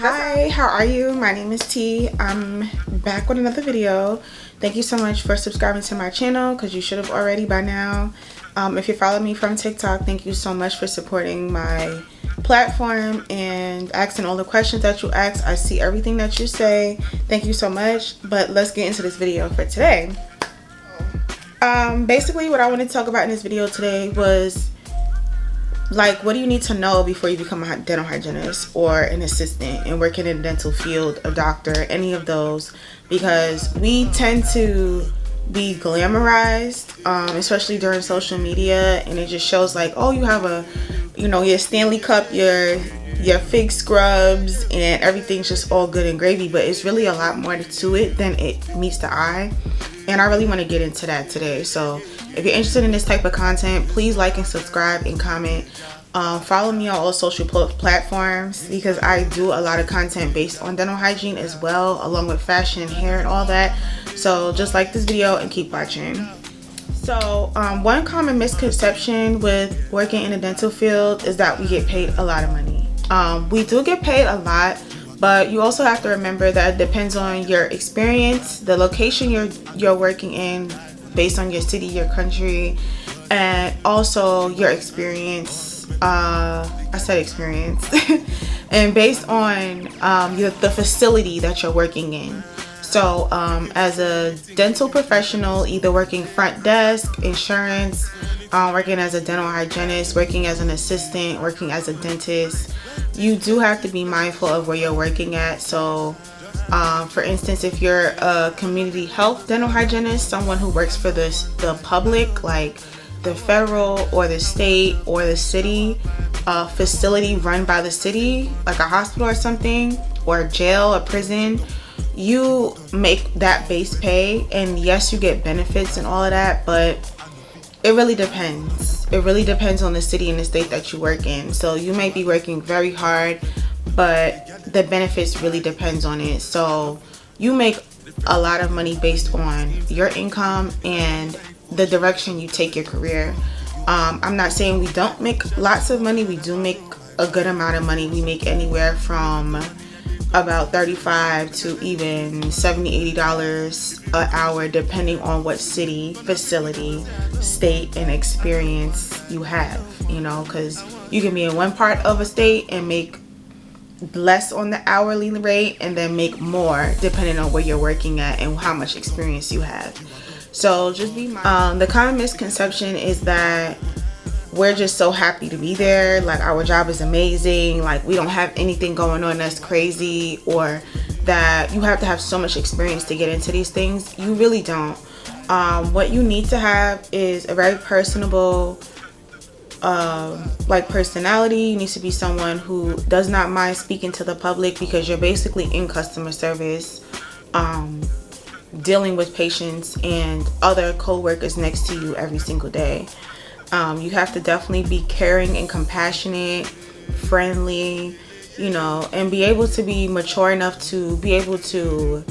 Hi, how are you? My name is T. I'm back with another video. Thank you so much for subscribing to my channel, because you should have already by now. If you follow me from TikTok, thank you so much for supporting my platform and asking all the questions that you ask. I see everything that you say. Thank you so much. But let's get into this video for today. Basically what I want to talk about in this video today was, like, what do you need to know before you become a dental hygienist or an assistant and working in the dental field, a doctor, any of those, because we tend to be glamorized, especially during social media, and it just shows like, oh, you have a, you know, your Stanley Cup, your fig scrubs, and everything's just all good and gravy, but it's really a lot more to it than it meets the eye, and I really want to get into that today. So if you're interested in this type of content, please like and subscribe and comment. Follow me on all social platforms, because I do a lot of content based on dental hygiene as well, along with fashion, hair, and all that. So just like this video and keep watching. So one common misconception with working in the dental field is that we get paid a lot of money. We do get paid a lot, but you also have to remember that it depends on your experience, the location you're working in, based on your city, your country, and also your experience. I said experience. And based on the facility that you're working in. So as a dental professional, either working front desk, insurance, working as a dental hygienist, working as an assistant, working as a dentist, you do have to be mindful of where you're working at. So for instance, if you're a community health dental hygienist, someone who works for the public, like the federal or the state or the city, facility run by the city, like a hospital or something, or a jail, a prison, you make that base pay, and yes, you get benefits and all of that, but it really depends. It really depends on the city and the state that you work in. So you might be working very hard, but the benefits really depends on it. So you make a lot of money based on your income and the direction you take your career. I'm not saying we don't make lots of money. We do make a good amount of money. We make anywhere from about $35 to even $70, $80 an hour, depending on what city, facility, state, and experience you have, you know, because you can be in one part of a state and make less on the hourly rate, and then make more depending on where you're working at and how much experience you have. So just be the common misconception is that we're just so happy to be there, like our job is amazing, like we don't have anything going on that's crazy, or that you have to have so much experience to get into these things. You really don't. What you need to have is a very personable personality. You need to be someone who does not mind speaking to the public, because you're basically in customer service, dealing with patients and other co-workers next to you every single day. You have to definitely be caring and compassionate, friendly, you know, and be able to be mature enough to be able to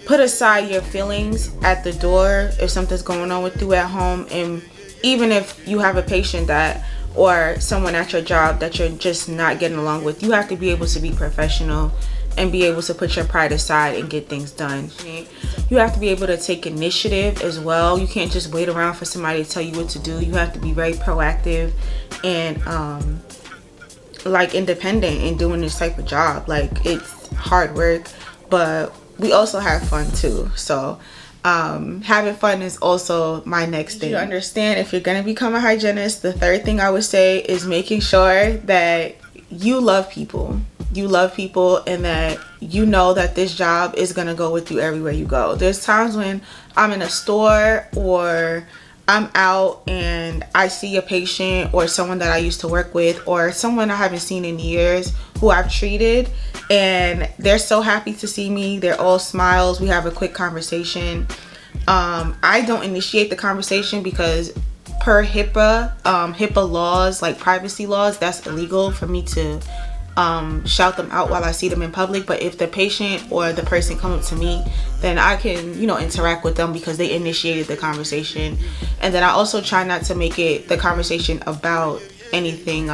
put aside your feelings at the door if something's going on with you at home. And even if you have a patient that, or someone at your job that you're just not getting along with, you have to be able to be professional and be able to put your pride aside and get things done. You have to be able to take initiative as well. You can't just wait around for somebody to tell you what to do. You have to be very proactive and like independent in doing this type of job. Like, it's hard work, but we also have fun too. So having fun is also my next thing. You understand, if you're gonna become a hygienist, the third thing I would say is making sure that you love people. You love people, and that you know that this job is gonna go with you everywhere you go. There's times when I'm in a store or I'm out and I see a patient or someone that I used to work with, or someone I haven't seen in years who I've treated, and they're so happy to see me. They're all smiles. We have a quick conversation. I don't initiate the conversation, because per HIPAA laws, like privacy laws, that's illegal for me to shout them out while I see them in public. But if the patient or the person come up to me, then I can, you know, interact with them because they initiated the conversation. And then I also try not to make it the conversation about anything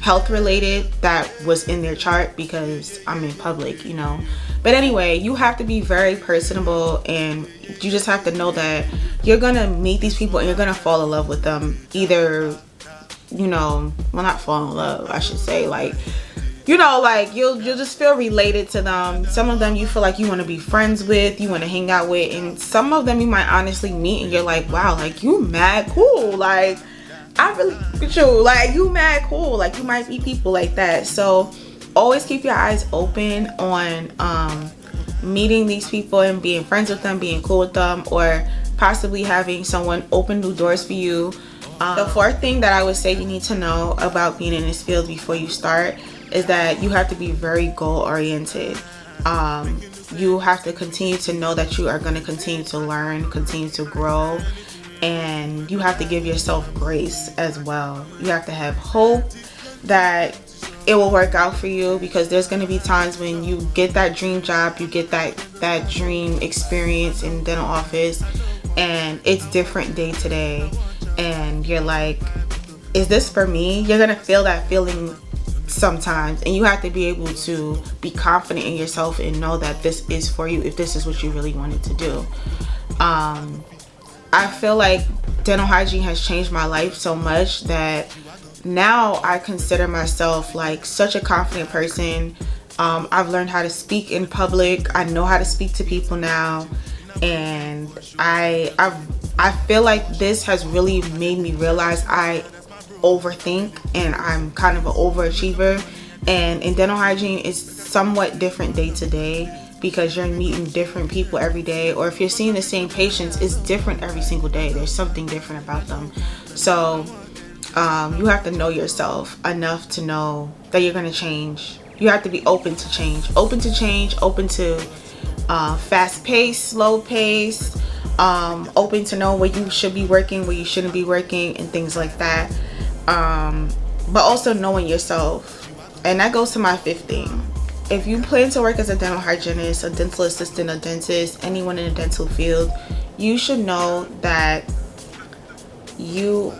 health related that was in their chart because I'm in public, you know. But anyway, you have to be very personable, and you just have to know that you're gonna meet these people and you're gonna fall in love with them. Either, you know, well, not fall in love, I should say, like, you know, like you'll just feel related to them. Some of them you feel like you want to be friends with, you want to hang out with, and some of them you might honestly meet and you're like, wow, like you mad cool, like I really look at you, like you mad cool, like you might meet people like that. So always keep your eyes open on meeting these people and being friends with them, being cool with them, or possibly having someone open new doors for you. The fourth thing that I would say you need to know about being in this field before you start is that you have to be very goal oriented. You have to continue to know that you are going to continue to learn, continue to grow, and you have to give yourself grace as well. You have to have hope that it will work out for you, because there's going to be times when you get that dream job, you get that dream experience in the dental office, and it's different day to day, and you're like, is this for me? You're going to feel that feeling sometimes, and you have to be able to be confident in yourself and know that this is for you if this is what you really wanted to do. I feel like dental hygiene has changed my life so much that now I consider myself like such a confident person. I've learned how to speak in public. I know how to speak to people now, and I feel like this has really made me realize I overthink and I'm kind of an overachiever. And in dental hygiene, it's somewhat different day to day, because you're meeting different people every day, or if you're seeing the same patients, it's different every single day. There's something different about them. So you have to know yourself enough to know that you're going to change. You have to be open to change, open to fast pace, slow pace, open to know where you should be working, where you shouldn't be working, and things like that. But also knowing yourself. And that goes to my fifth thing. If you plan to work as a dental hygienist, a dental assistant, a dentist, anyone in the dental field, you should know that you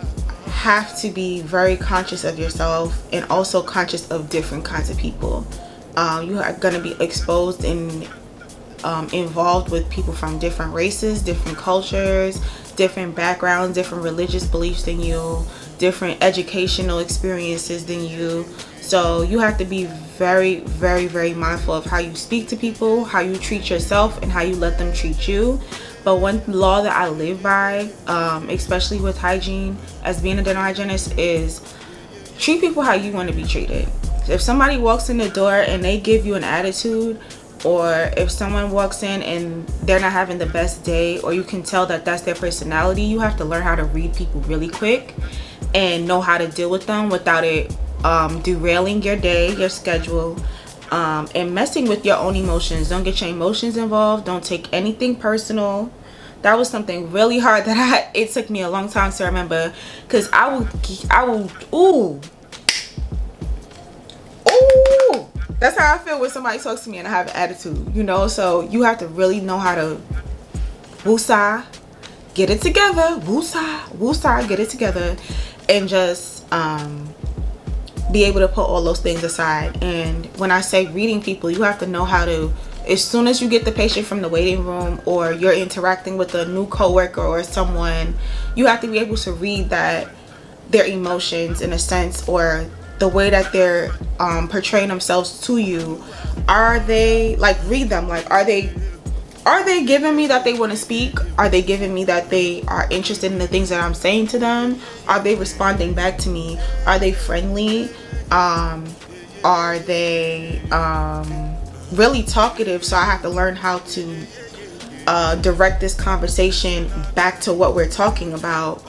have to be very conscious of yourself and also conscious of different kinds of people. You are going to be exposed and involved with people from different races, different cultures, different backgrounds, different religious beliefs than you, different educational experiences than you. So you have to be very, very, very mindful of how you speak to people, how you treat yourself, and how you let them treat you. But one law that I live by, especially with hygiene, as being a dental hygienist, is treat people how you want to be treated. If somebody walks in the door and they give you an attitude, or if someone walks in and they're not having the best day, or you can tell that that's their personality, you have to learn how to read people really quick and know how to deal with them without it derailing your day, your schedule, and messing with your own emotions. Don't get your emotions involved. Don't take anything personal. That was something really hard that it took me a long time to remember, because I would ooh, that's how I feel when somebody talks to me and I have an attitude, you know. So you have to really know how to woosah, get it together, woosah, get it together, and just be able to put all those things aside. And when I say reading people, you have to know how to, as soon as you get the patient from the waiting room, or you're interacting with a new coworker or someone, you have to be able to read that their emotions in a sense, or the way that they're portraying themselves to you. Are they, like, read them, like, are they giving me that they want to speak? Are they giving me that they are interested in the things that I'm saying to them? Are they responding back to me? Are they friendly? Are they really talkative? So I have to learn how to direct this conversation back to what we're talking about.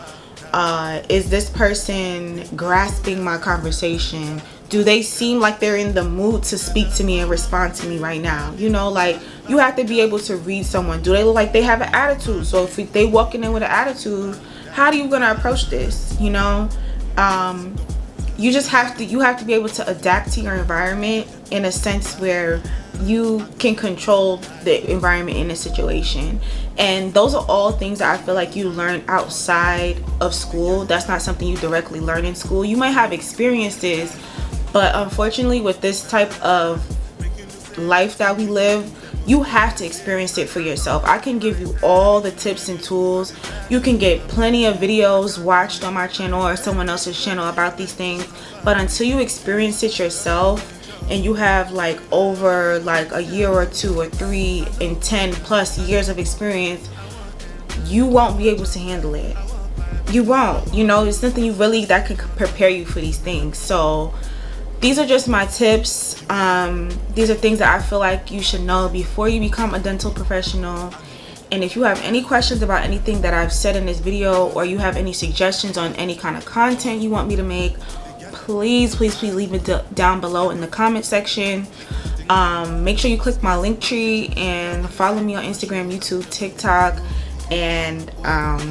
Is this person grasping my conversation? Do they seem like they're in the mood to speak to me and respond to me right now? You know, like, you have to be able to read someone. Do they look like they have an attitude? So if they walking in with an attitude, how are you gonna approach this? You know, you just have to be able to adapt to your environment in a sense where you can control the environment in a situation. And those are all things that I feel like you learn outside of school. That's not something you directly learn in school. You might have experiences, but unfortunately with this type of life that we live, you have to experience it for yourself. I can give you all the tips and tools. You can get plenty of videos watched on my channel or someone else's channel about these things, but until you experience it yourself and you have like over like a year or 2 or 3 and 10 plus years of experience, you won't be able to handle it. You won't. You know, it's nothing you really that can prepare you for these things. So these are just my tips. These are things that I feel like you should know before you become a dental professional. And if you have any questions about anything that I've said in this video, or you have any suggestions on any kind of content you want me to make, please leave it down below in the comment section. Make sure you click my link tree and follow me on Instagram, YouTube, TikTok, and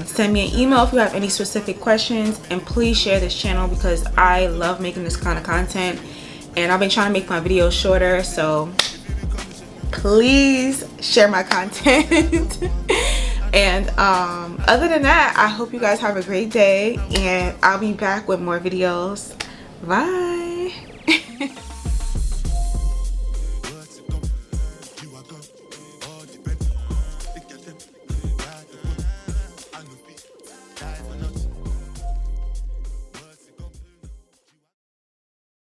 send me an email if you have any specific questions. And please share this channel because I love making this kind of content, and I've been trying to make my videos shorter, so please share my content. And other than that, I hope you guys have a great day, and I'll be back with more videos. Bye.